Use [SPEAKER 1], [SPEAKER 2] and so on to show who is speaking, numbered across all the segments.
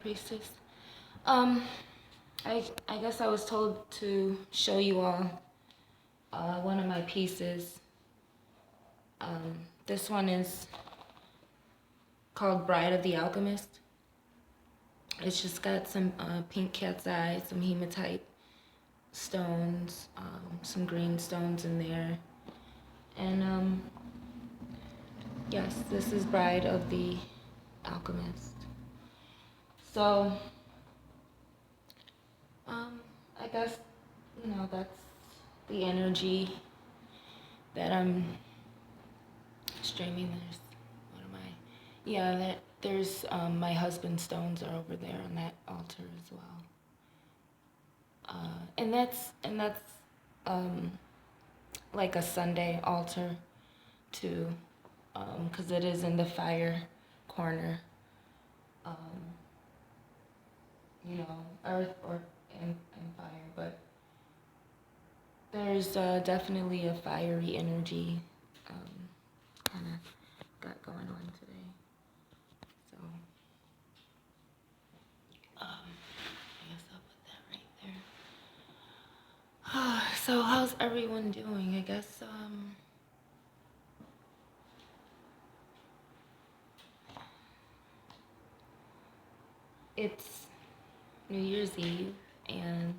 [SPEAKER 1] Priestess. I guess I was told to show you all one of my pieces. This one is called Bride of the Alchemist. It's just got some pink cat's eye, some hematite stones, some green stones in there. And yes, this is Bride of the Alchemist. So, I guess, that's the energy that I'm streaming. There's my husband's stones are over there on that altar as well. And that's like a Sunday altar too, because it is in the fire corner. Earth and fire, but there's definitely a fiery energy kind of got going on today. So I guess I'll put that right there. So how's everyone doing? I guess it's New Year's Eve, and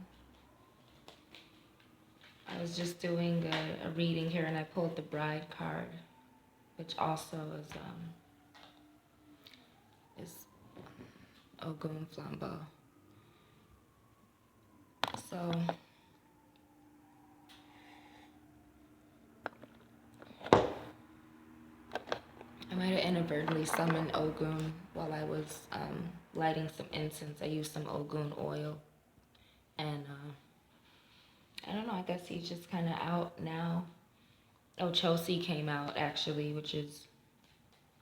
[SPEAKER 1] I was just doing a reading here, and I pulled the Bride card, which also is Oshún Flambeau. So I might have inadvertently summoned Oshún while I was lighting some incense. I used some Oshún oil, and I don't know, I guess he's just kind of out now. Oh, Chelsea came out actually, which is,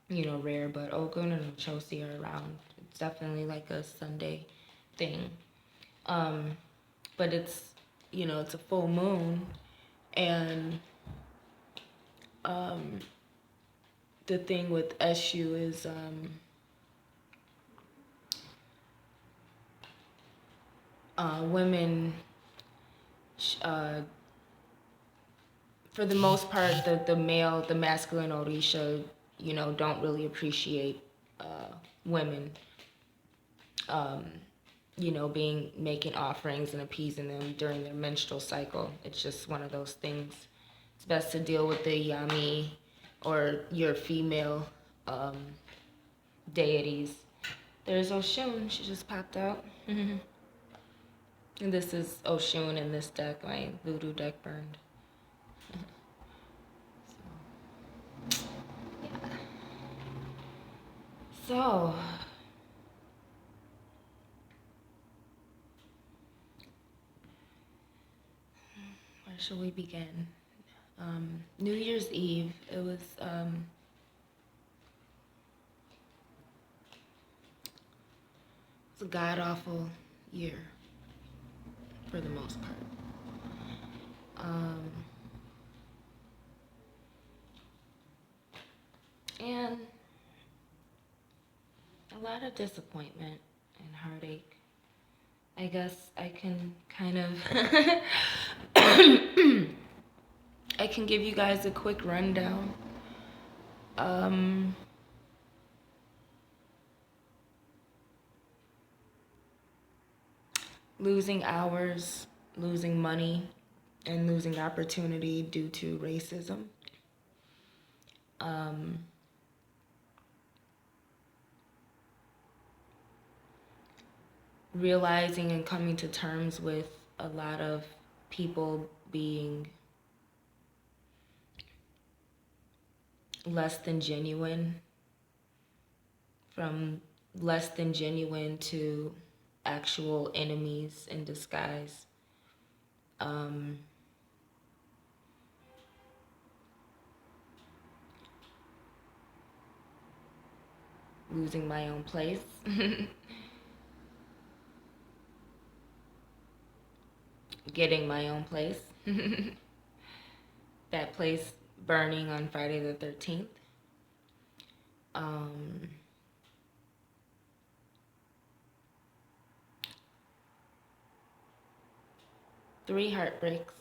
[SPEAKER 1] rare, but Oshún and Chelsea are around. It's definitely like a Sunday thing. But it's, it's a full moon, and the thing with Eshu is women, for the most part, the masculine Orisha, don't really appreciate women, making offerings and appeasing them during their menstrual cycle. It's just one of those things. It's best to deal with the Yami or your female deities. There's Oshún. She just popped out. And this is Oshún in this deck. My voodoo deck burned. So, where shall we begin? New Year's Eve, it was a god-awful year, for the most part. And a lot of disappointment and heartache. I guess I can kind of I can give you guys a quick rundown. Losing hours, losing money, and losing opportunity due to racism. Realizing and coming to terms with a lot of people being less than genuine, from less than genuine to actual enemies in disguise. Losing my own place. Getting my own place. That place burning on Friday the 13th. 3 heartbreaks,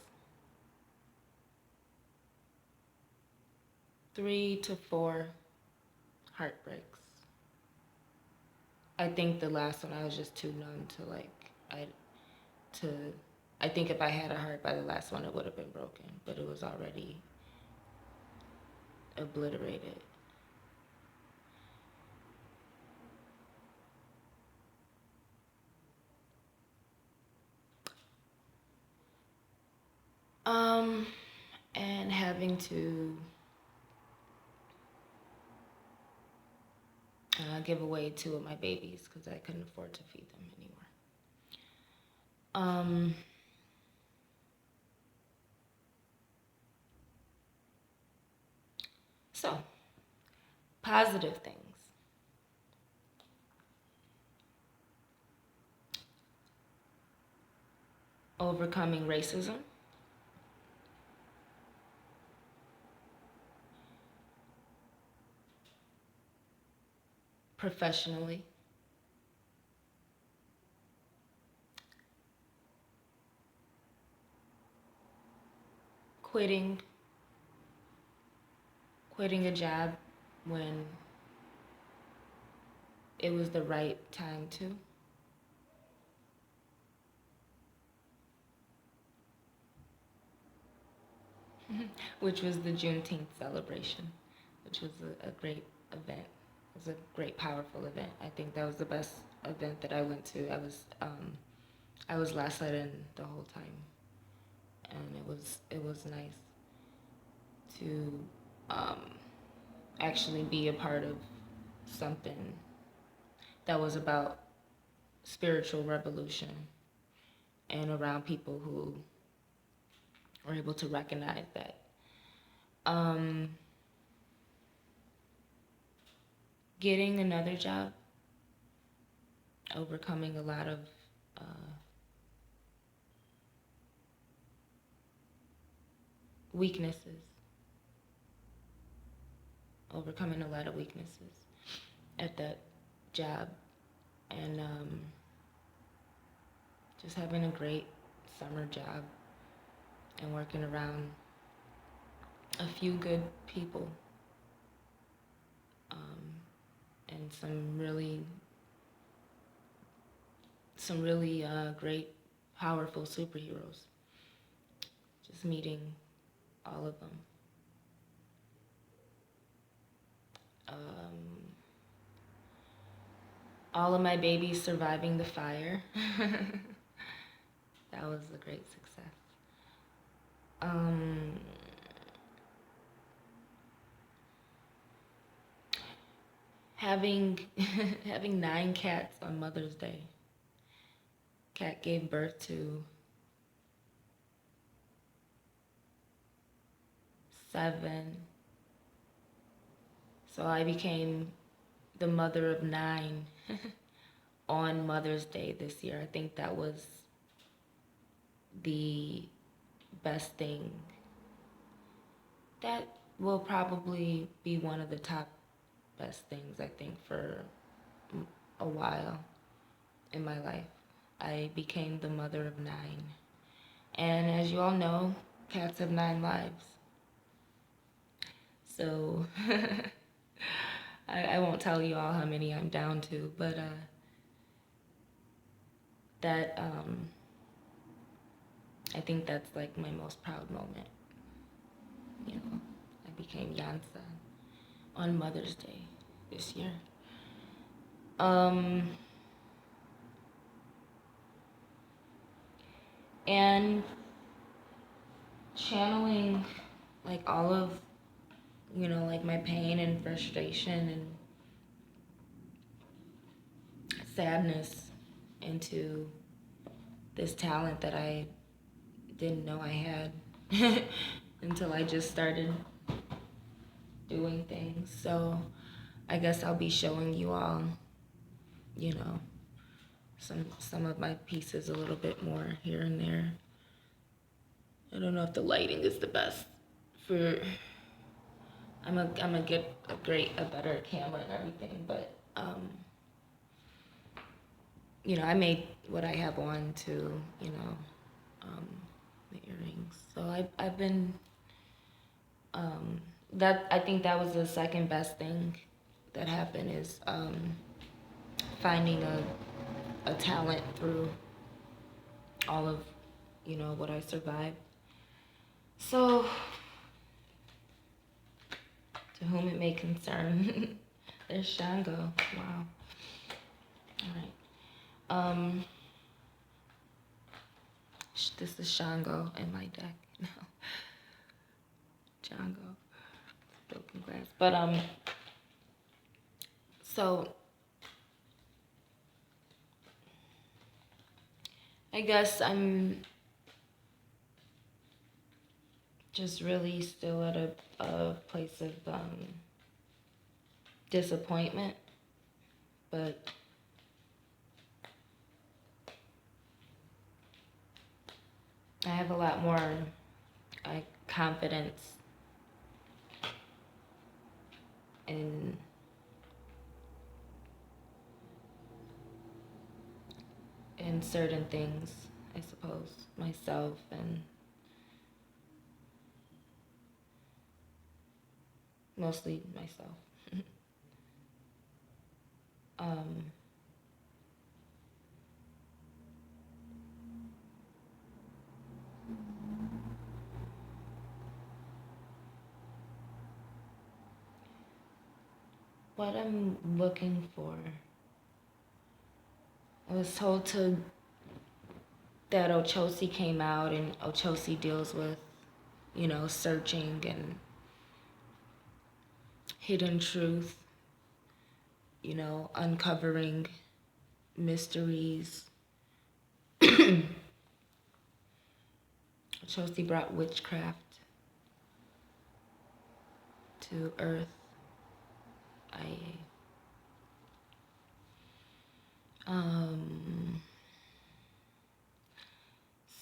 [SPEAKER 1] 3 to 4 heartbreaks. I think the last one I was just too numb to I think if I had a heart by the last one it would have been broken, but it was already obliterated. And having to give away 2 of my babies because I couldn't afford to feed them anymore. So, positive things. Overcoming racism. Professionally. Quitting a job when it was the right time to. Which was the Juneteenth celebration, which was a great event. It was a great, powerful event. I think that was the best event that I went to. I was last let in the whole time, and it was nice to actually be a part of something that was about spiritual revolution and around people who were able to recognize that. Getting another job, overcoming a lot of weaknesses, at that job, and just having a great summer job and working around a few good people, and some really great, powerful superheroes. Just meeting all of them. All of my babies surviving the fire. That was a great success. Having 9 cats on Mother's Day. Cat gave birth to 7. So I became the mother of 9 on Mother's Day this year. I think that was the best thing. That will probably be one of the top best things, I think, for a while in my life. I became the mother of 9. And as you all know, cats have 9 lives. So I won't tell you all how many I'm down to, but I think that's like my most proud moment. You know, I became Yansa on Mother's Day this year. And channeling like all of, like my pain and frustration and sadness into this talent that I didn't know I had until I just started doing things. So I guess I'll be showing you all, some of my pieces a little bit more here and there. I don't know if the lighting is the best for. I'm gonna get a better camera and everything, but I made what I have on to, the earrings. So I've been that I think that was the second best thing that happened is finding a talent through all of what I survived. So to whom it may concern, there's Shango. Wow. All right. This is Shango in my deck. No, Django, broken glass. But so I guess I'm just really still at a place of disappointment, but I have a lot more confidence in certain things, I suppose, myself and mostly myself. What I'm looking for, I was told that Ochosi came out and Ochosi deals with, searching and hidden truth, uncovering mysteries. Ochosi brought witchcraft to Earth.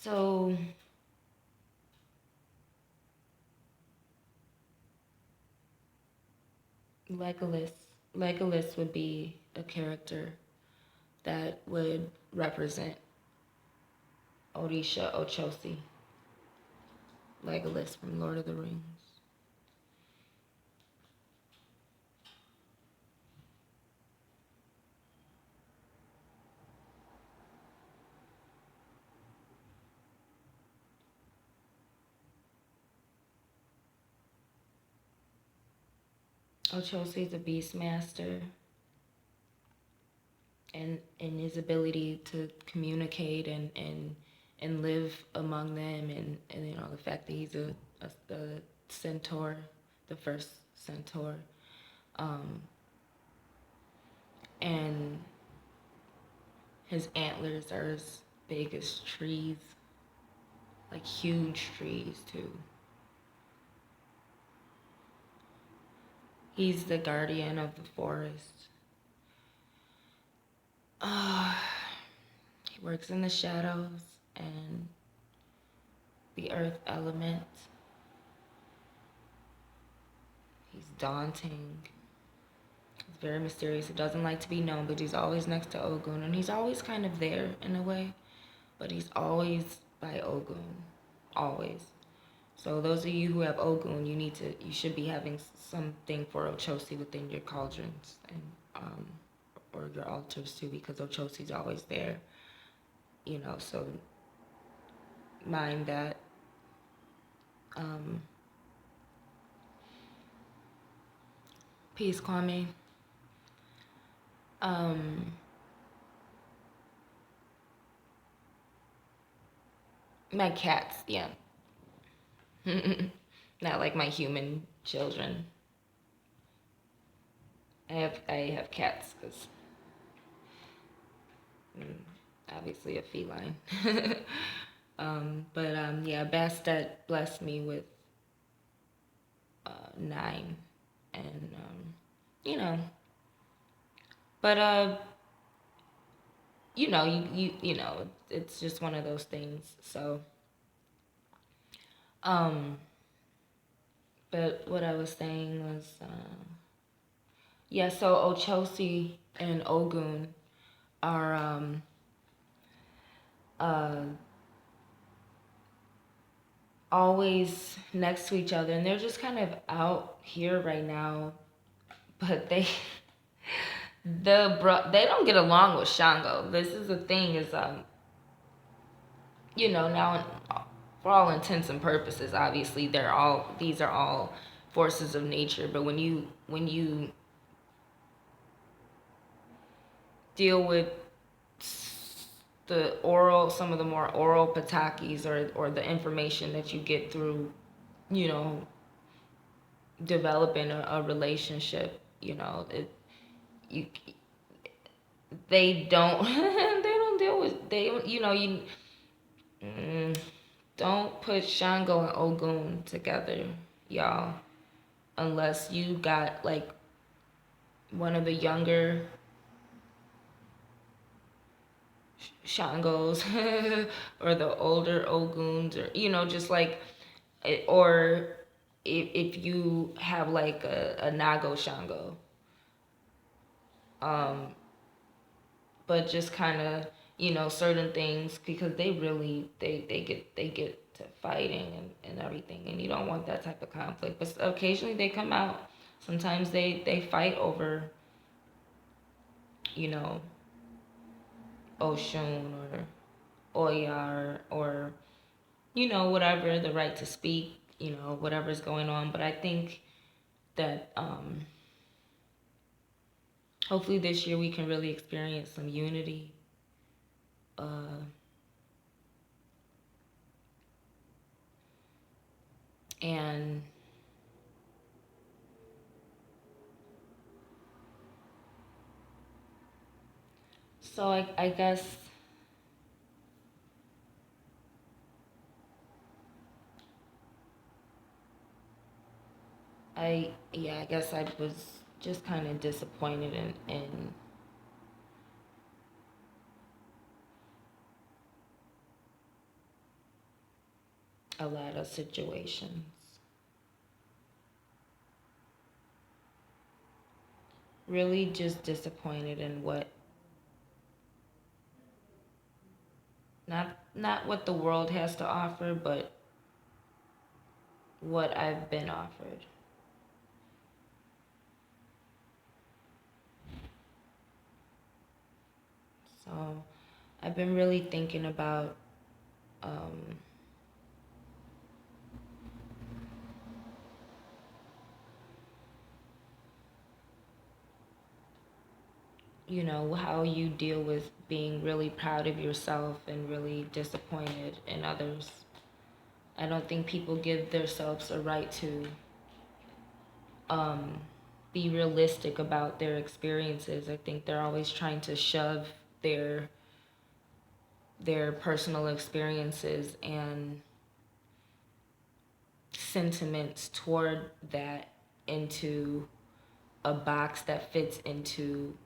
[SPEAKER 1] So Legolas would be a character that would represent Orisha Ochosi. Legolas from Lord of the Rings. Ochosi is a beastmaster, and his ability to communicate and live among them, and the fact that he's a centaur, the first centaur, and his antlers are as big as trees, like huge trees too. He's the guardian of the forest. He works in the shadows and the earth element. He's daunting. He's very mysterious. He doesn't like to be known, but he's always next to Ogun. And he's always kind of there in a way, but he's always by Ogun. Always. So those of you who have Ogun, you should be having something for Ochosi within your cauldrons and or your altars too, because Ochosi's always there. So mind that. Peace, Kwame. My cats, yeah. Not like my human children. I have cats because obviously a feline. Yeah, Bastet blessed me with 9, and but it's just one of those things. So but what I was saying was so Ochosi and Ogun are always next to each other, and they're just kind of out here right now, but they don't get along with Shango. This is the thing is now for all intents and purposes, obviously these are all forces of nature, but when you deal with some of the more oral patakis, or the information that you get through, you know, developing a relationship, you they don't they don't deal with they you know you don't put Shango and Ogun together, y'all, unless you got like one of the younger Shangos or the older Oguns, or just like, or if you have like a Nago Shango, but just kind of certain things, because they get to fighting and everything, and you don't want that type of conflict. But occasionally they come out. Sometimes they fight over you know Oshún or Oya, or whatever, the right to speak, whatever's going on. But I think that hopefully this year we can really experience some unity. And so I guess I guess I was just kind of disappointed in a lot of situations. Really just disappointed in not what the world has to offer, but what I've been offered. So I've been really thinking about how you deal with being really proud of yourself and really disappointed in others. I don't think people give themselves a right to be realistic about their experiences. I think they're always trying to shove their personal experiences and sentiments toward that into a box that fits into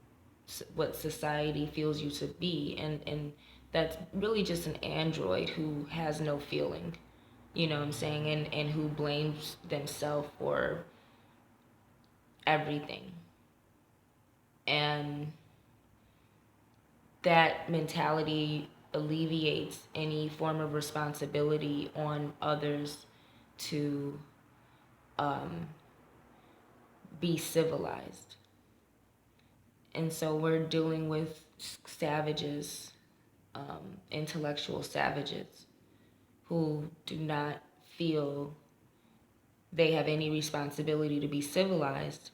[SPEAKER 1] what society feels you to be, and that's really just an android who has no feeling, you know what I'm saying, and who blames themselves for everything. And that mentality alleviates any form of responsibility on others to be civilized. And so we're dealing with savages, intellectual savages, who do not feel they have any responsibility to be civilized.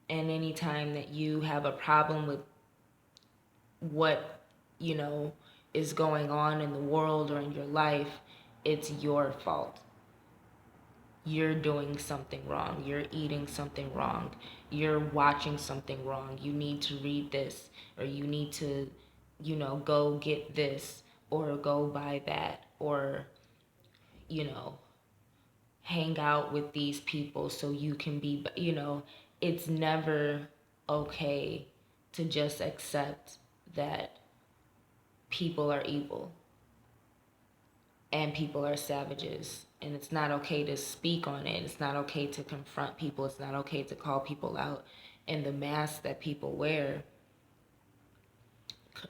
[SPEAKER 1] And anytime that you have a problem with what, is going on in the world or in your life, it's your fault. You're doing something wrong. You're eating something wrong. You're watching something wrong. You need to read this, or you need to, go get this, or go buy that, or, hang out with these people so you can be, it's never okay to just accept that people are evil and people are savages, and it's not okay to speak on it. It's not okay to confront people. It's not okay to call people out. And the mask that people wear,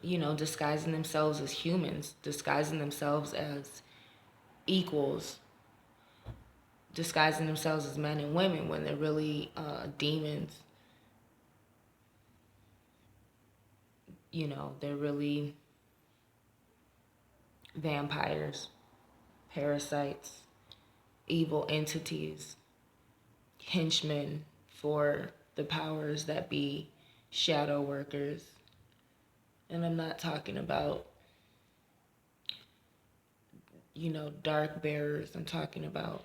[SPEAKER 1] disguising themselves as humans, disguising themselves as equals disguising themselves as men and women when they're really demons. You know, they're really vampires, parasites, evil entities, henchmen for the powers that be, shadow workers. And I'm not talking about, you know, dark bearers. I'm talking about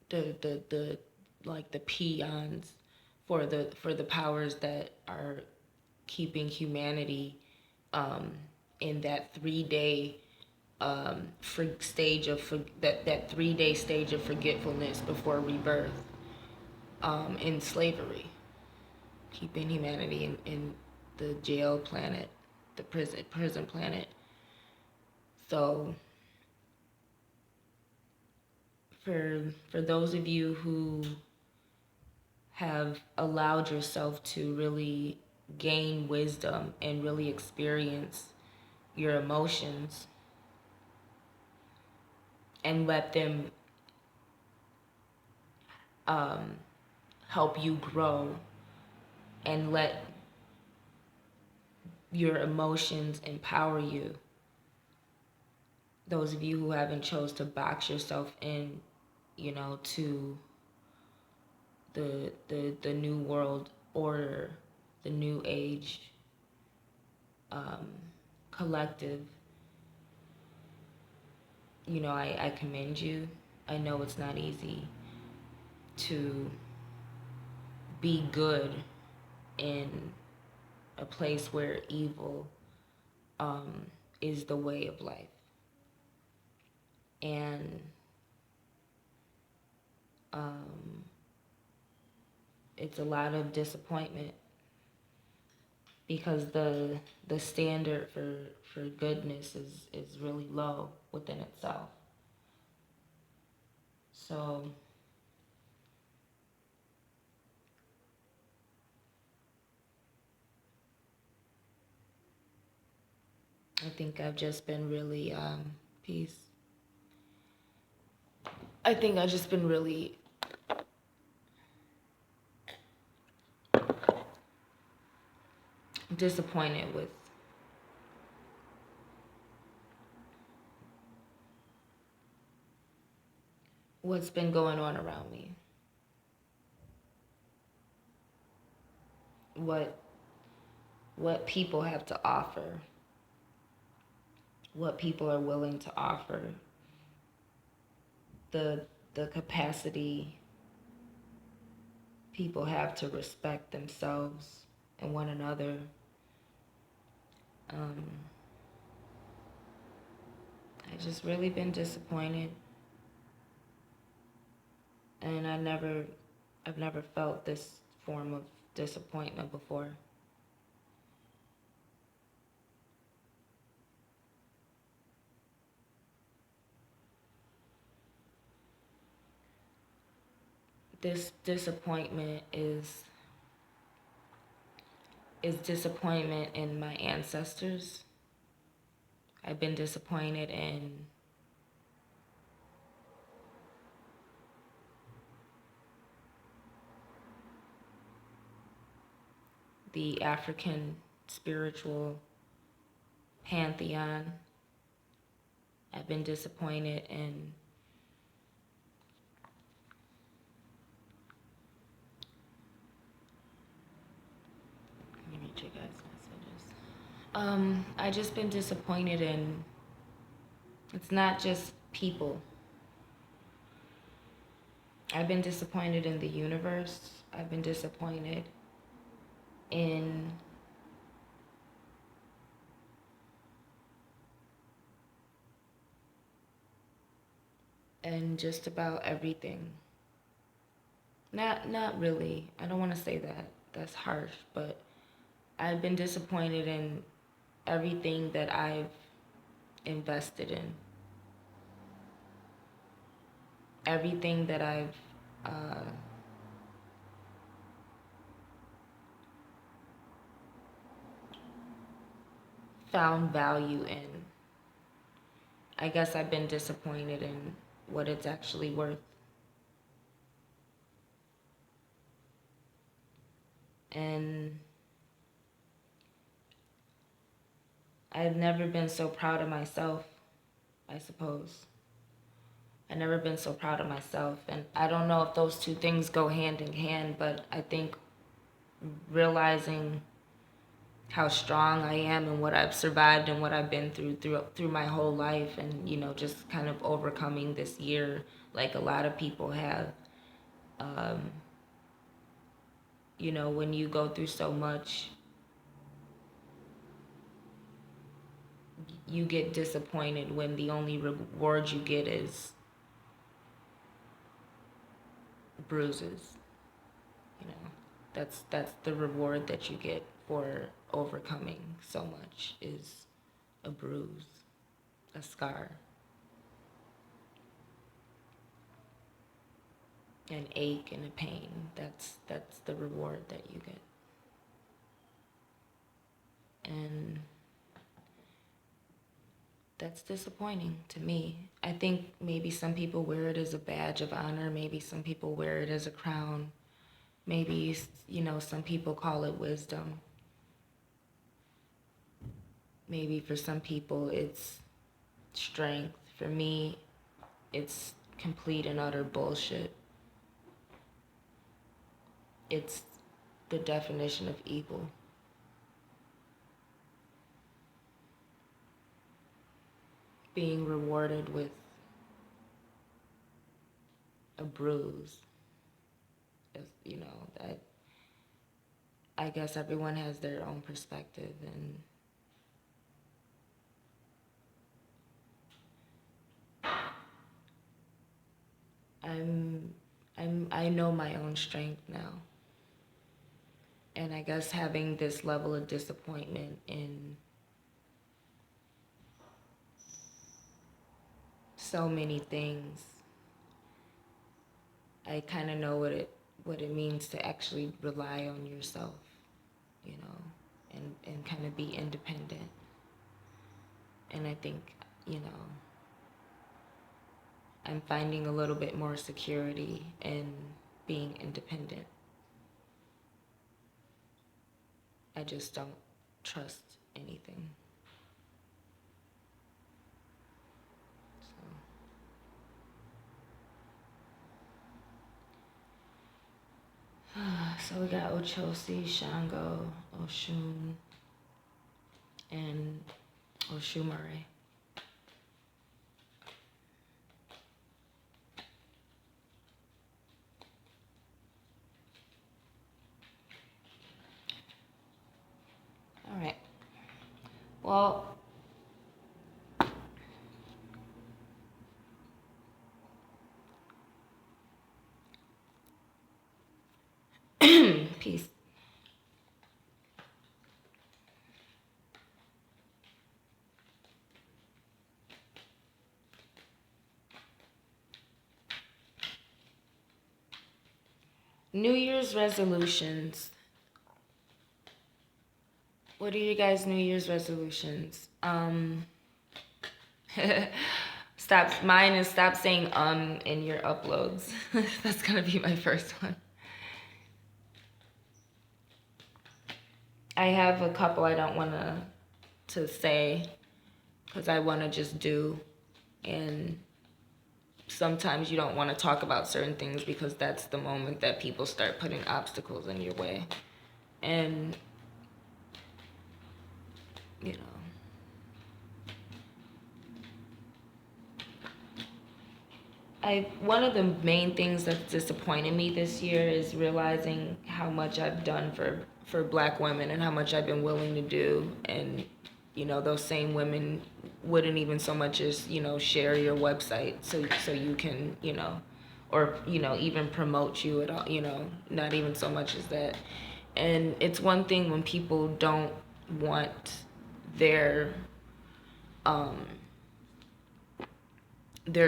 [SPEAKER 1] the like the peons for the powers that are keeping humanity in that 3-day stage of that 3-day stage of forgetfulness before rebirth, in slavery, keeping humanity in the jail planet, the prison planet. So for those of you who have allowed yourself to really gain wisdom and really experience your emotions and let them help you grow, and let your emotions empower you. Those of you who haven't chose to box yourself in, you know, to the new world order, the new age collective, you know, I commend you. I know it's not easy to be good in a place where evil is the way of life. And it's a lot of disappointment because the standard for goodness is really low within itself. So I think I've just been really peace. I think I've just been really disappointed with what's been going on around me. What people have to offer. What people are willing to offer. The capacity people have to respect themselves and one another. I've just really been disappointed, and I've never felt this form of disappointment before. This disappointment is disappointment in my ancestors. I've been disappointed in the African spiritual pantheon. I've been disappointed in let me read you guys' messages. I just been disappointed in, it's not just people. I've been disappointed in the universe. I've been disappointed in just about everything. Not really. I don't want to say that. That's harsh, but I've been disappointed in everything that I've invested in. Everything that I've found value in. I guess I've been disappointed in what it's actually worth. And I've never been so proud of myself, I suppose. I've never been so proud of myself. And I don't know if those two things go hand in hand, but I think realizing how strong I am and what I've survived and what I've been through my whole life, and just kind of overcoming this year like a lot of people have. When you go through so much, you get disappointed when the only reward you get is bruises. That's the reward that you get for overcoming so much, is a bruise, a scar, an ache and a pain. That's the reward that you get. And that's disappointing to me. I think maybe some people wear it as a badge of honor. Maybe some people wear it as a crown. Maybe, some people call it wisdom. Maybe for some people it's strength. For me, it's complete and utter bullshit. It's the definition of evil. Being rewarded with a bruise. I guess everyone has their own perspective, and I know my own strength now. And I guess having this level of disappointment in so many things, I kind of know what it means to actually rely on yourself, and kind of be independent. And I think, I'm finding a little bit more security in being independent. I just don't trust anything. So we got Ochosi, Shango, Oshún, and Oshumare. All right. Well, peace. New Year's resolutions. What are you guys' New Year's resolutions? Mine is stop saying in your uploads. That's gonna be my first one. I have a couple I don't want to say because I want to just do, and sometimes you don't want to talk about certain things because that's the moment that people start putting obstacles in your way. And one of the main things that's disappointed me this year is realizing how much I've done for Black women and how much I've been willing to do. And, those same women wouldn't even so much as, share your website so you can, or, even promote you at all, not even so much as that. And it's one thing when people don't want their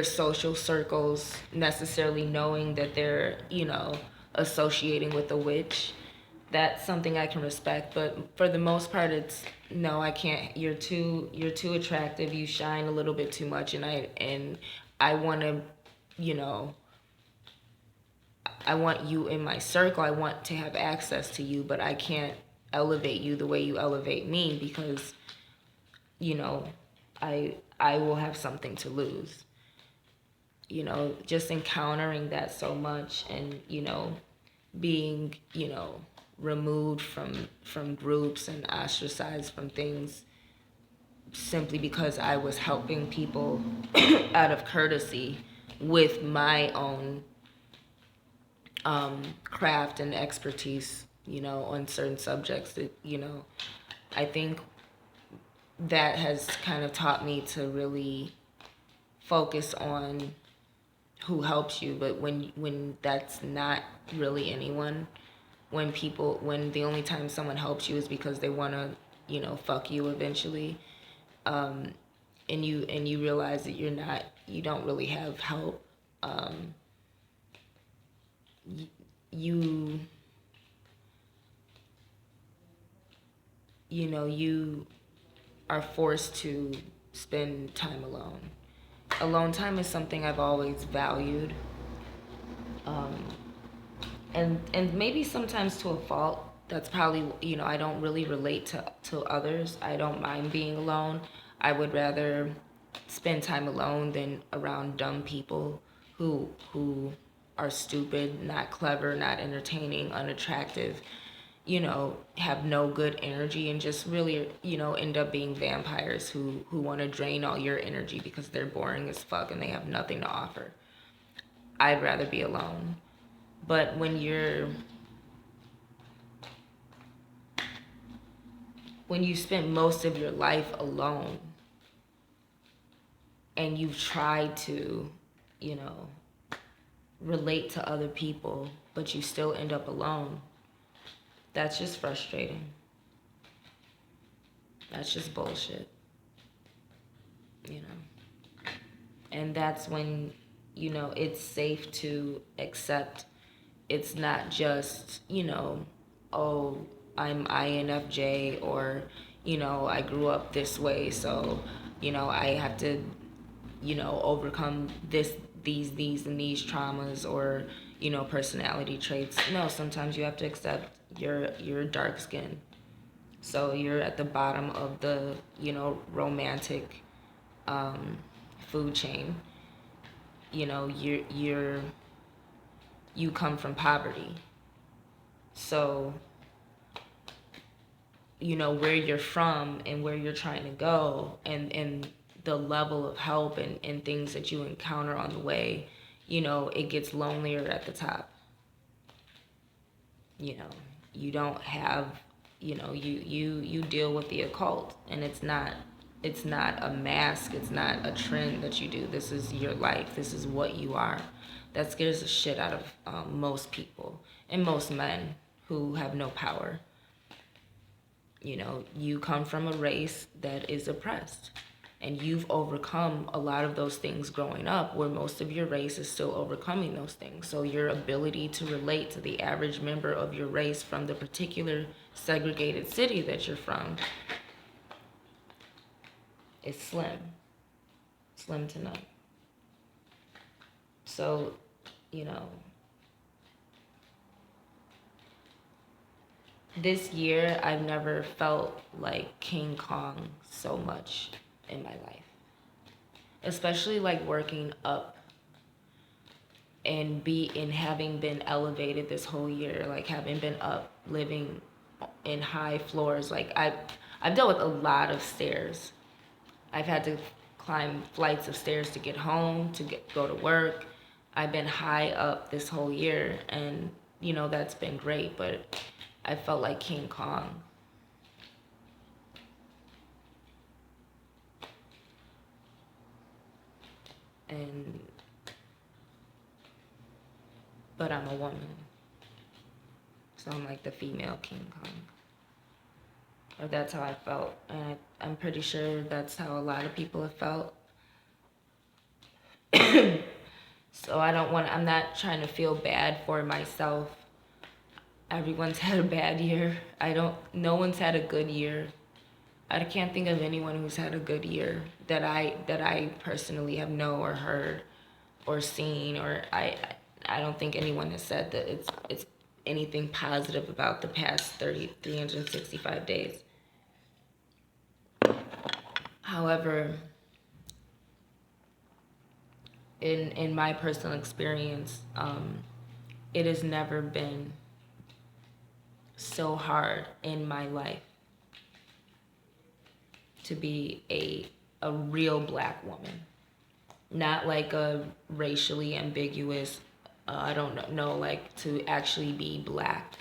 [SPEAKER 1] social circles necessarily knowing that they're, associating with a witch. that's something I can respect. But for the most part, it's no, I can't. You're too attractive. You shine a little bit too much, and I want to, you know, I want you in my circle. I want to have access to you, but I can't elevate you the way you elevate me because, you know, I will have something to lose. You know, just encountering that so much, and being, removed from groups and ostracized from things simply because I was helping people out of courtesy with my own craft and expertise, on certain subjects that, I think that has kind of taught me to really focus on who helps you. But when that's not really anyone, when the only time someone helps you is because they want to, fuck you eventually, and you realize that you don't really have help, you you are forced to spend time alone. Alone time is something I've always valued, and maybe sometimes to a fault. That's probably, I don't really relate to others. I don't mind being alone. I would rather spend time alone than around dumb people who are stupid, not clever, not entertaining, unattractive, have no good energy, and just really, end up being vampires who want to drain all your energy because they're boring as fuck and they have nothing to offer. I'd rather be alone. But when you spend most of your life alone and you've tried to, relate to other people, but you still end up alone, that's just frustrating. That's just bullshit, And that's when, it's safe to accept it's not just, oh, I'm INFJ, or, I grew up this way, so, I have to, overcome these and these traumas, or, personality traits. No, sometimes you have to accept your dark skin. So you're at the bottom of the, romantic food chain. You come from poverty. So, where you're from and where you're trying to go, and the level of help and things that you encounter on the way, it gets lonelier at the top. You don't have, you deal with the occult, and it's not a mask, it's not a trend that you do. This is your life. This is what you are. That scares the shit out of most people and most men who have no power. You come from a race that is oppressed, and you've overcome a lot of those things growing up, where most of your race is still overcoming those things. So your ability to relate to the average member of your race from the particular segregated city that you're from is slim to none. So, this year I've never felt like King Kong so much in my life. Especially like working up and having been elevated this whole year, like having been up, living in high floors. Like I've dealt with a lot of stairs. I've had to climb flights of stairs to get home, go to work. I've been high up this whole year, and that's been great, but I felt like King Kong. But I'm a woman, so I'm like the female King Kong. Or that's how I felt, and I'm pretty sure that's how a lot of people have felt. So I'm not trying to feel bad for myself. Everyone's had a bad year. No one's had a good year. I can't think of anyone who's had a good year that I personally have know or heard or seen, or I don't think anyone has said that it's anything positive about the past 365 days. However, in my personal experience, it has never been so hard in my life to be a real black woman, not like a racially ambiguous. I don't know, like to actually be black,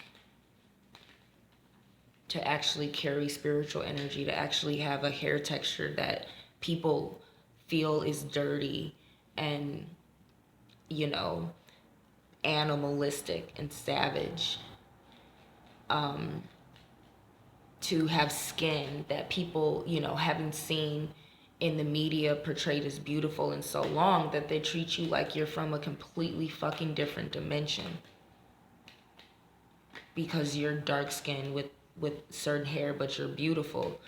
[SPEAKER 1] to actually carry spiritual energy, to actually have a hair texture that people feel is dirty and, you know, animalistic and savage. To have skin that people, haven't seen in the media portrayed as beautiful in so long, that they treat you like you're from a completely fucking different dimension because you're dark skinned with certain hair, but you're beautiful.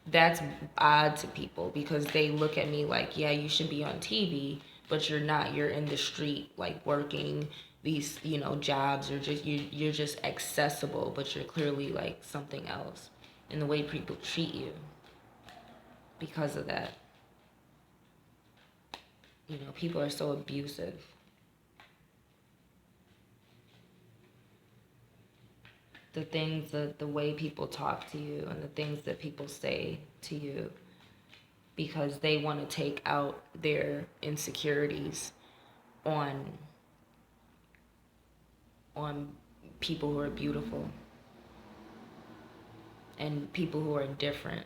[SPEAKER 1] That's odd to people because they look at me like, yeah, you should be on TV, but you're not. You're in the street, like working these, jobs, or just you're just accessible, but you're clearly like something else. And the way people treat you because of that. People are so abusive. The way people talk to you and the things that people say to you, because they want to take out their insecurities on people who are beautiful and people who are different.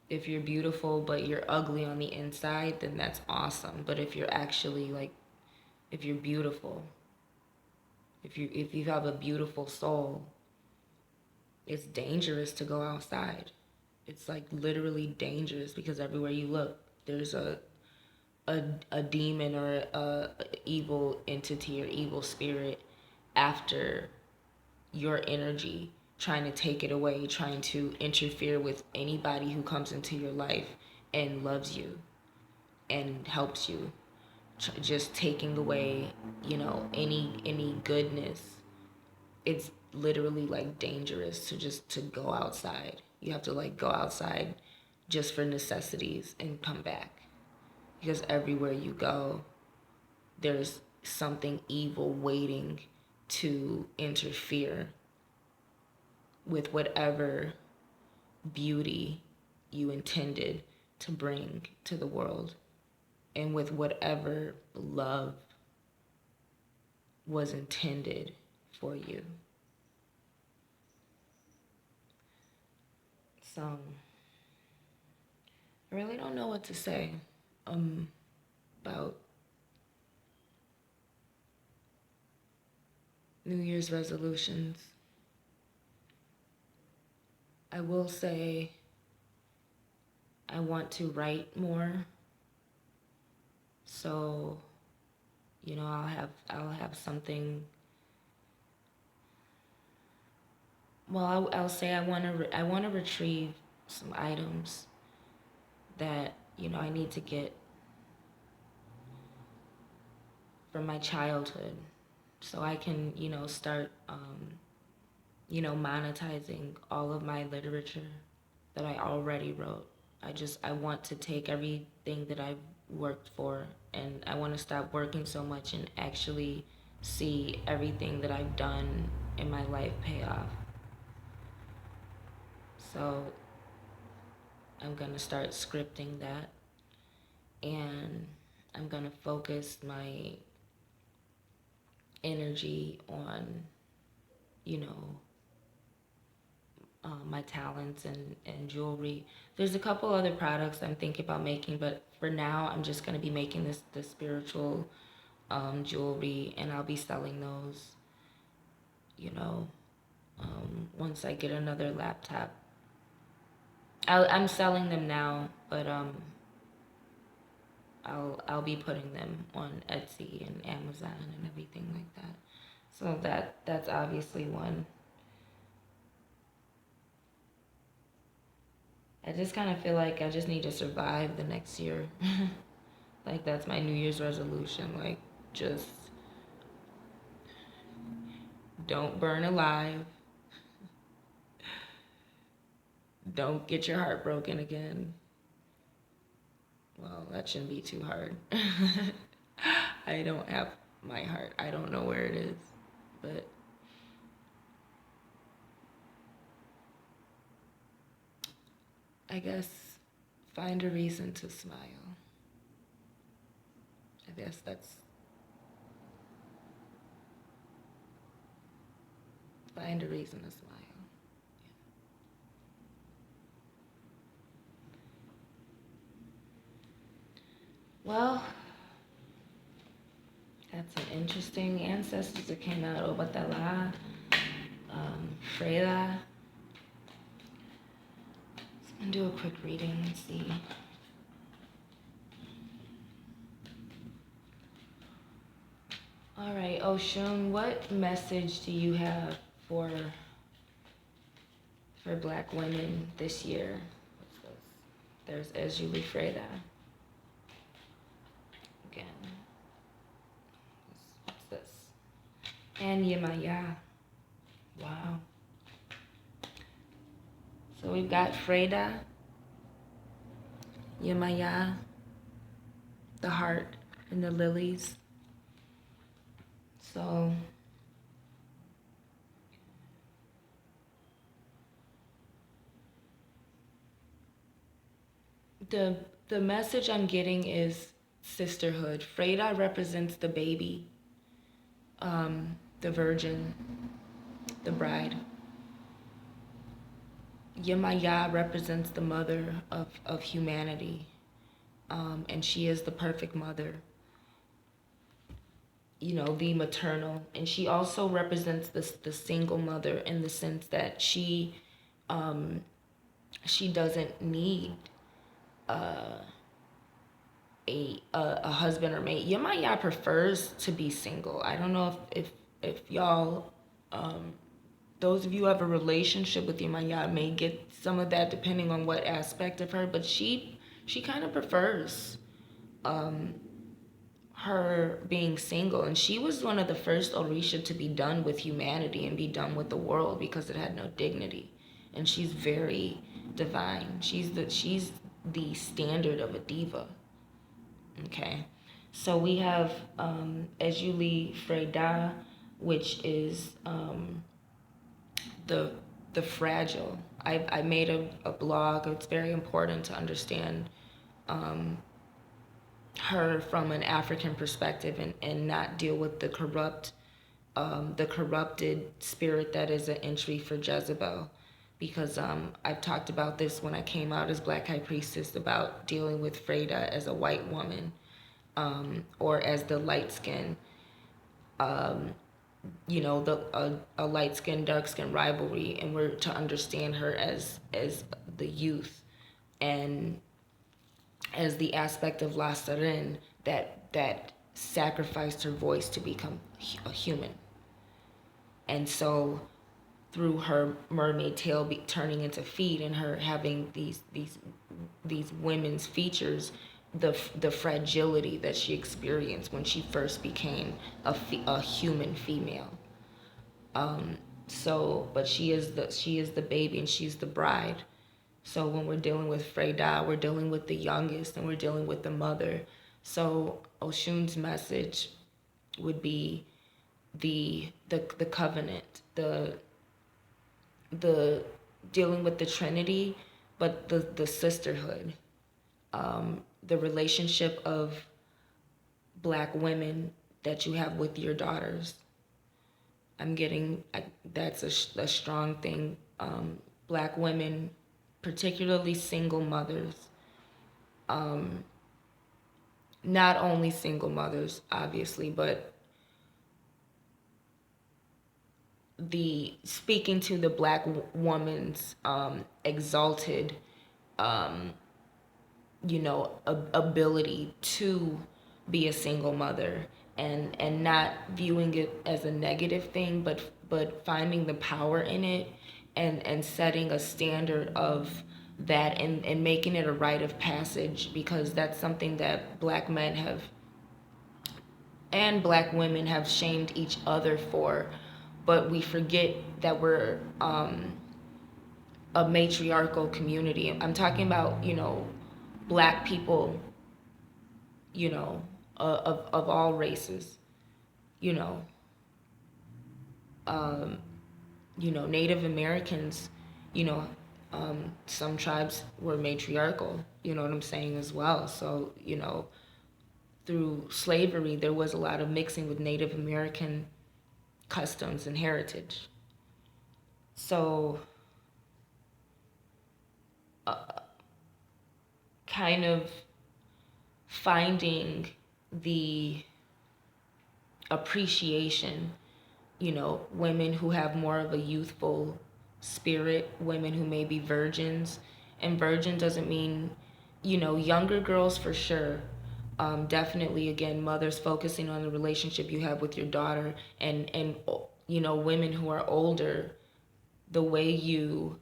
[SPEAKER 1] If you're beautiful but you're ugly on the inside, then that's awesome. But if you're actually like, if you're beautiful, if you have a beautiful soul, it's dangerous to go outside. It's like literally dangerous because everywhere you look, there's a demon or a evil entity or evil spirit after your energy, trying to take it away, trying to interfere with anybody who comes into your life and loves you and helps you, just taking away, any goodness. It's literally like dangerous to go outside. You have to like go outside just for necessities and come back, because everywhere you go, there's something evil waiting to interfere with whatever beauty you intended to bring to the world, and with whatever love was intended for you. So I really don't know what to say about New Year's resolutions. I will say I want to write more. So, I'll have something. Well, I'll say I want to retrieve some items that, I need to get from my childhood, so I can, start monetizing all of my literature that I already wrote. I want to take everything that I've worked for, and I want to stop working so much and actually see everything that I've done in my life pay off. So I'm going to start scripting that, and I'm going to focus my energy on, my talents and jewelry. There's a couple other products I'm thinking about making, but for now, I'm just going to be making the spiritual jewelry, and I'll be selling those, once I get another laptop. I'm selling them now, but I'll be putting them on Etsy and Amazon and everything like that. So that's obviously one. I just kind of feel like I just need to survive the next year. Like that's my New Year's resolution. Like just don't burn alive. Don't get your heart broken again. Well, that shouldn't be too hard. I don't have my heart. I don't know where it is. But I guess find a reason to smile. I guess that's find a reason to smile. Well, that's an interesting ancestors that came out. Obatala, Freda. I'm gonna do a quick reading and see. All right, Oshún, what message do you have for Black women this year? There's Ejuli Freda. Again. What's this? And Yemaya. Wow. So we've got Freda, Yemaya, the heart, and the lilies. So the message I'm getting is sisterhood. Freda represents the baby, the virgin, the bride. Yemaya represents the mother of humanity, and she is the perfect mother. You know, the maternal, and she also represents the single mother in the sense that she doesn't need a husband or mate. Yemaya prefers to be single. I don't know if y'all, those of you who have a relationship with Yemaya may get some of that depending on what aspect of her, but she kind of prefers her being single, and she was one of the first Orisha to be done with humanity and be done with the world because it had no dignity, and she's very divine. She's the standard of a diva. Okay, so we have Ejuli Freda, which is the fragile. I made a blog. It's very important to understand her from an African perspective and not deal with the corrupted spirit that is an entry for Jezebel. Because I've talked about this when I came out as Black High Priestess about dealing with Freda as a white woman, or as the light skin, you know, a light skin, dark skin rivalry, and we're to understand her as the youth and as the aspect of La Seren that sacrificed her voice to become a human. And so through her mermaid tail turning into feet and her having these women's features, the fragility that she experienced when she first became a human female. But she is the baby and she's the bride. So when we're dealing with Freda, we're dealing with the youngest and we're dealing with the mother. So Oshun's message would be the covenant, the dealing with the Trinity, but the sisterhood, the relationship of Black women that you have with your daughters. I'm getting that's a strong thing. Black women, particularly single mothers, not only single mothers, obviously, but speaking to the Black woman's exalted, ability to be a single mother and not viewing it as a negative thing, but finding the power in it, and setting a standard of that, and making it a rite of passage, because that's something that black men have and black women have shamed each other for. But we forget that we're a matriarchal community. I'm talking about, black people, of all races, you know, um, Native Americans, you know, some tribes were matriarchal, you know what I'm saying, as well. So, through slavery, there was a lot of mixing with Native American customs and heritage. So, kind of finding the appreciation, women who have more of a youthful spirit, women who may be virgins. And virgin doesn't mean, younger girls for sure. Definitely, again, mothers focusing on the relationship you have with your daughter, and women who are older, the way you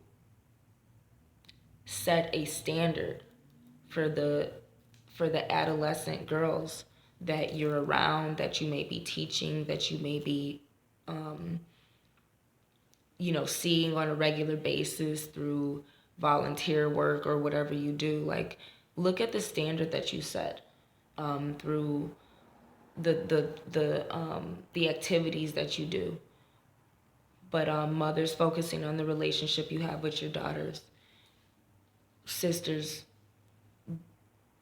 [SPEAKER 1] set a standard for the adolescent girls that you're around, that you may be teaching, that you may be seeing on a regular basis through volunteer work or whatever you do. Like, look at the standard that you set through the activities that you do. But mothers focusing on the relationship you have with your daughters, sisters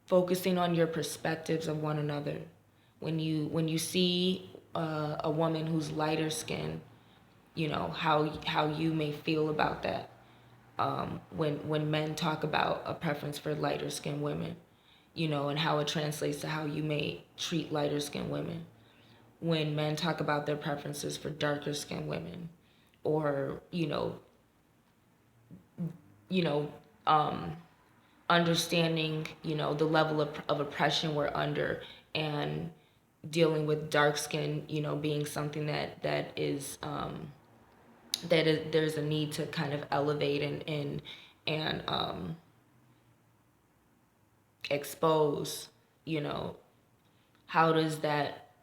[SPEAKER 1] focusing on your perspectives of one another. When you see a woman who's lighter skinned, how you may feel about that. When men talk about a preference for lighter skinned women, and how it translates to how you may treat lighter skinned women. When men talk about their preferences for darker skinned women, or you know, understanding, the level of oppression we're under, and dealing with dark skin, being something that is there's a need to kind of elevate and expose. How does that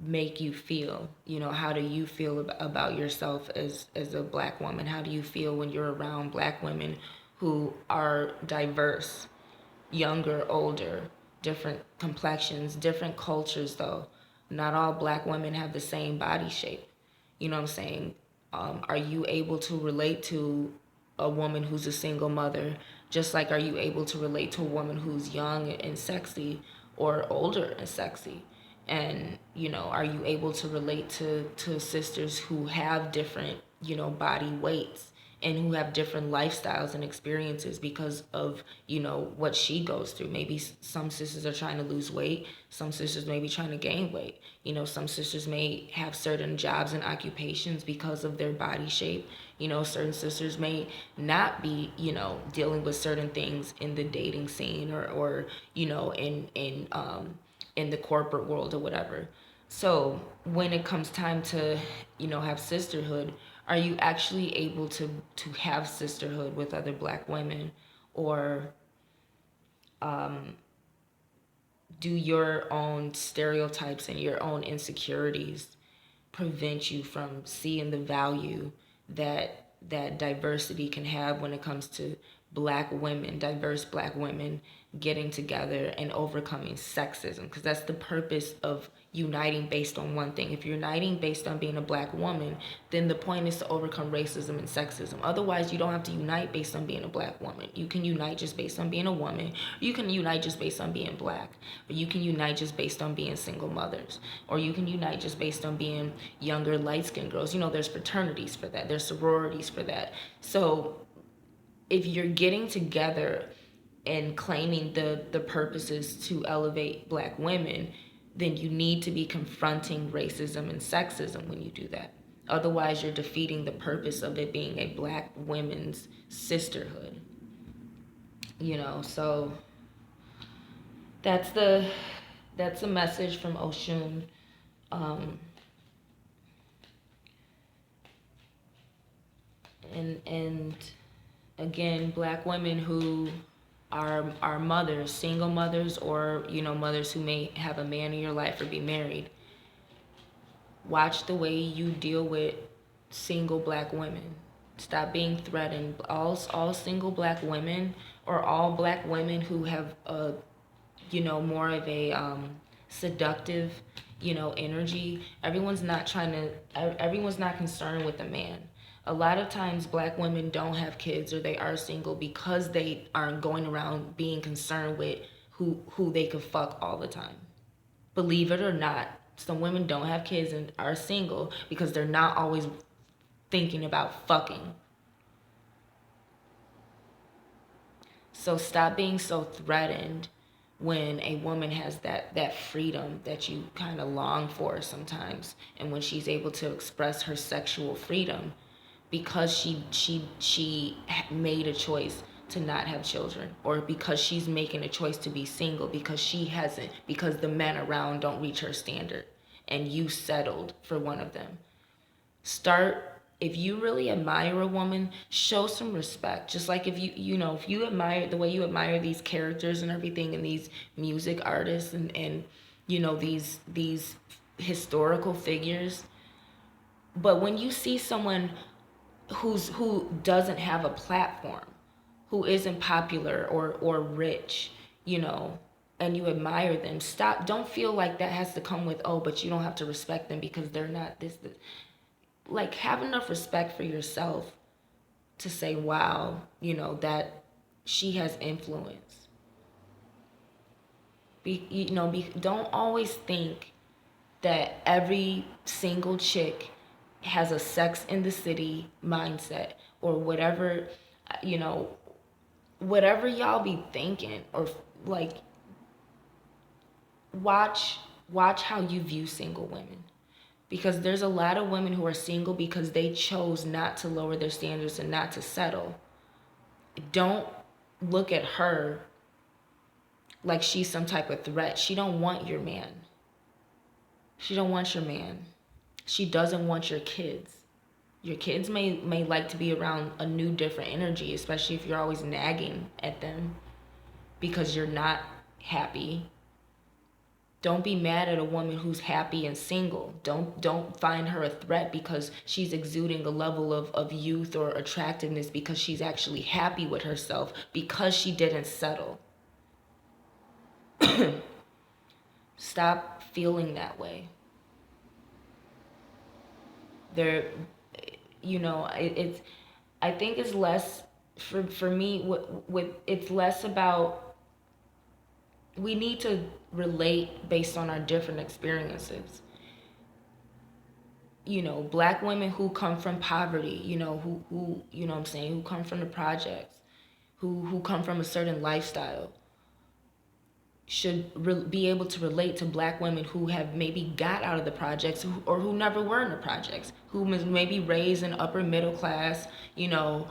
[SPEAKER 1] make you feel? How do you feel about yourself as a black woman? How do you feel when you're around black women who are diverse, younger, older, different complexions, different cultures, though? Not all black women have the same body shape. You know what I'm saying? Are you able to relate to a woman who's a single mother, just like are you able to relate to a woman who's young and sexy, or older and sexy? And, are you able to relate to sisters who have different, body weights, and who have different lifestyles and experiences because of, what she goes through? Maybe some sisters are trying to lose weight. Some sisters may be trying to gain weight. Some sisters may have certain jobs and occupations because of their body shape. Certain sisters may not be, dealing with certain things in the dating scene, or in the corporate world or whatever. So when it comes time to, have sisterhood, are you actually able to have sisterhood with other black women? Or do your own stereotypes and your own insecurities prevent you from seeing the value that diversity can have when it comes to black women, diverse black women, getting together and overcoming sexism? Because that's the purpose of uniting based on one thing. If you're uniting based on being a black woman, then the point is to overcome racism and sexism. Otherwise, you don't have to unite based on being a black woman. You can unite just based on being a woman. You can unite just based on being black. Or you can unite just based on being single mothers. Or you can unite just based on being younger, light-skinned girls. There's fraternities for that. There's sororities for that. So if you're getting together and claiming the purposes to elevate black women, then you need to be confronting racism and sexism when you do that. Otherwise, you're defeating the purpose of it being a black women's sisterhood. So that's the message from Oshún. Um, and again, black women who are mothers, single mothers, or mothers who may have a man in your life or be married. Watch the way you deal with single black women. Stop being threatened. All single black women, or all black women who have more of a seductive energy. Everyone's not concerned with the man. A lot of times black women don't have kids, or they are single because they aren't going around being concerned with who they could fuck all the time. Believe it or not, some women don't have kids and are single because they're not always thinking about fucking. So stop being so threatened when a woman has that freedom that you kind of long for sometimes, and when she's able to express her sexual freedom because she made a choice to not have children, or because she's making a choice to be single because the men around don't reach her standard and you settled for one of them. If you really admire a woman, show some respect. Just like if you admire the way you admire these characters and everything, and these music artists and these historical figures. But when you see someone who doesn't have a platform, who isn't popular or rich, and you admire them, don't feel like that has to come with, oh, but you don't have to respect them because they're not this. Like, have enough respect for yourself to say, wow, that she has influence. Don't always think that every single chick has a Sex in the City mindset, or whatever, whatever y'all be thinking, or like, watch how you view single women. Because there's a lot of women who are single because they chose not to lower their standards and not to settle. Don't look at her like she's some type of threat. She don't want your man. She don't want your man. She doesn't want your kids. Your kids may like to be around a new, different energy, especially if you're always nagging at them because you're not happy. Don't be mad at a woman who's happy and single. Don't find her a threat because she's exuding a level of youth or attractiveness because she's actually happy with herself because she didn't settle. Stop feeling that way. I think it's less, for me, it's less about, we need to relate based on our different experiences. Black women who come from poverty, who who come from the projects, who come from a certain lifestyle, should be able to relate to black women who have maybe got out of the projects, or who never were in the projects, who was maybe raised in upper middle class, are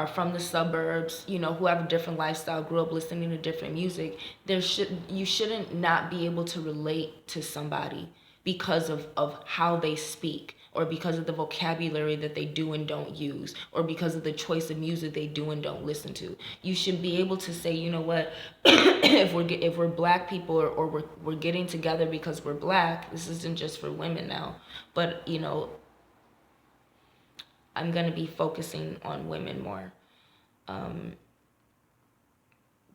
[SPEAKER 1] from the suburbs, who have a different lifestyle, grew up listening to different music. You shouldn't not be able to relate to somebody because of how they speak, or because of the vocabulary that they do and don't use, or because of the choice of music they do and don't listen to. You should be able to say, you know what, if we're black people, or we're getting together because we're black, this isn't just for women now, but I'm going to be focusing on women more.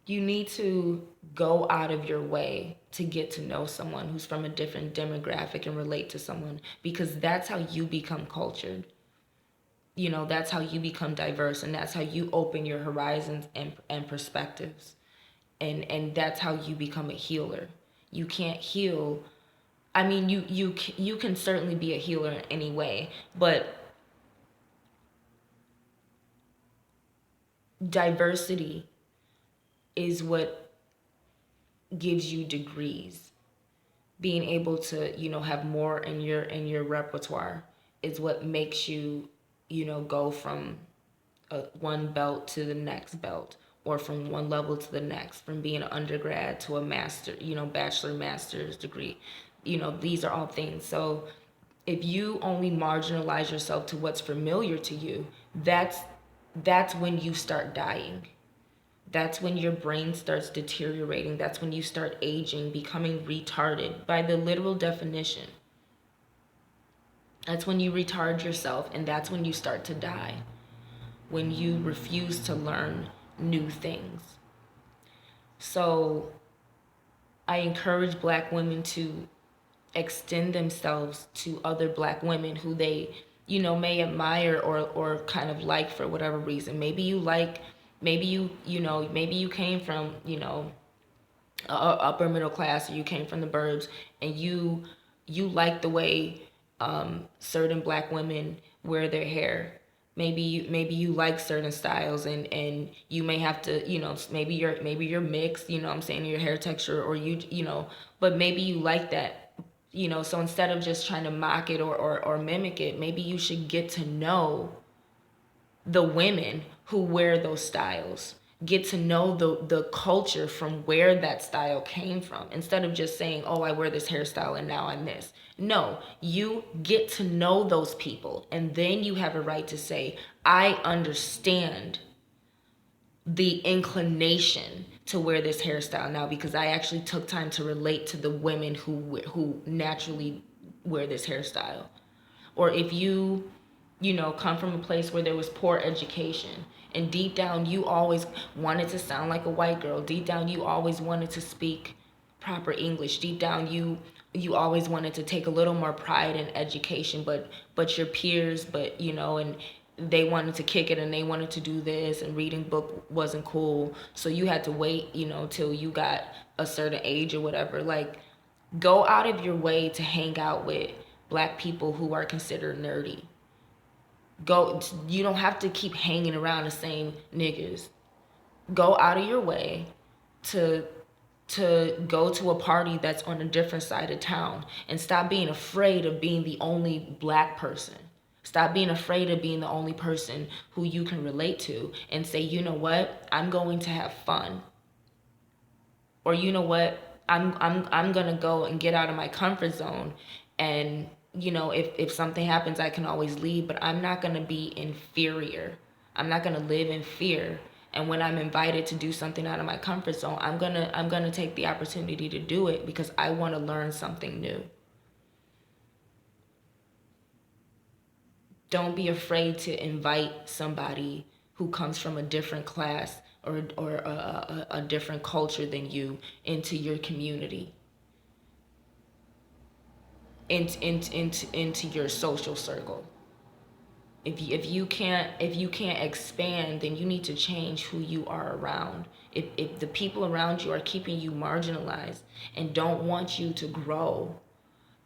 [SPEAKER 1] You need to go out of your way to get to know someone who's from a different demographic and relate to someone, because that's how you become cultured. That's how you become diverse, and that's how you open your horizons and perspectives. And that's how you become a healer. You can't heal. I mean, you can certainly be a healer in any way, but diversity is what gives you degrees. Being able to, have more in your repertoire is what makes you, go from one belt to the next belt, or from one level to the next, from being an undergrad to a master, bachelor, master's degree. These are all things. So if you only marginalize yourself to what's familiar to you, that's when you start dying. That's when your brain starts deteriorating. That's when you start aging, becoming retarded by the literal definition. That's when you retard yourself, and that's when you start to die. When you refuse to learn new things. So I encourage Black women to extend themselves to other Black women who they, may admire or kind of like for whatever reason. Maybe you came from, upper middle class, or you came from the burbs, and you like the way certain Black women wear their hair. Maybe you like certain styles, and you may have to, maybe you're mixed, I'm saying, your hair texture, or but maybe you like that, so instead of just trying to mock it or mimic it, maybe you should get to know the women who wear those styles. Get to know the culture from where that style came from, instead of just saying, oh, I wear this hairstyle and now I'm this. No, you get to know those people, and then you have a right to say, I understand the inclination to wear this hairstyle now because I actually took time to relate to the women who naturally wear this hairstyle. Or if you come from a place where there was poor education, and deep down you always wanted to sound like a white girl. Deep down you always wanted to speak proper English. Deep down you always wanted to take a little more pride in education, but your peers, and they wanted to kick it and they wanted to do this, and reading book wasn't cool. So you had to wait, till you got a certain age or whatever. Like, go out of your way to hang out with Black people who are considered nerdy. You don't have to keep hanging around the same niggas. Go out of your way to go to a party that's on a different side of town, and stop being afraid of being the only Black person. Stop being afraid of being the only person who you can relate to, and say, you know what, I'm going to have fun. Or you know what, I'm gonna go and get out of my comfort zone, and if something happens, I can always leave, but I'm not gonna be inferior. I'm not gonna live in fear. And when I'm invited to do something out of my comfort zone, I'm gonna take the opportunity to do it because I want to learn something new. Don't be afraid to invite somebody who comes from a different class or a different culture than you into your community, into your social circle. If you can't expand, then you need to change who you are around. If the people around you are keeping you marginalized and don't want you to grow,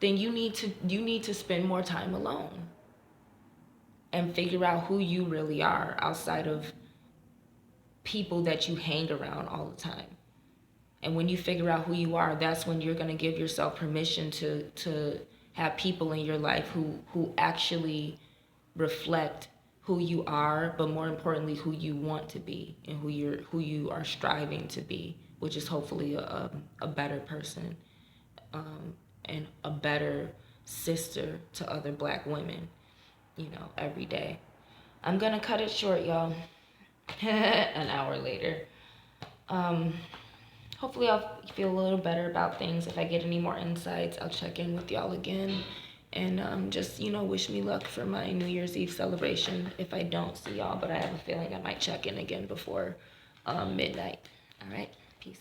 [SPEAKER 1] then you need to spend more time alone and figure out who you really are outside of people that you hang around all the time. And when you figure out who you are, that's when you're going to give yourself permission to have people in your life who actually reflect who you are, but more importantly, who you want to be, and who you are striving to be, which is hopefully a better person, and a better sister to other Black women, every day. I'm gonna cut it short, y'all. An hour later. Hopefully I'll feel a little better about things. If I get any more insights, I'll check in with y'all again. And just, wish me luck for my New Year's Eve celebration if I don't see y'all. But I have a feeling I might check in again before midnight. All right, peace.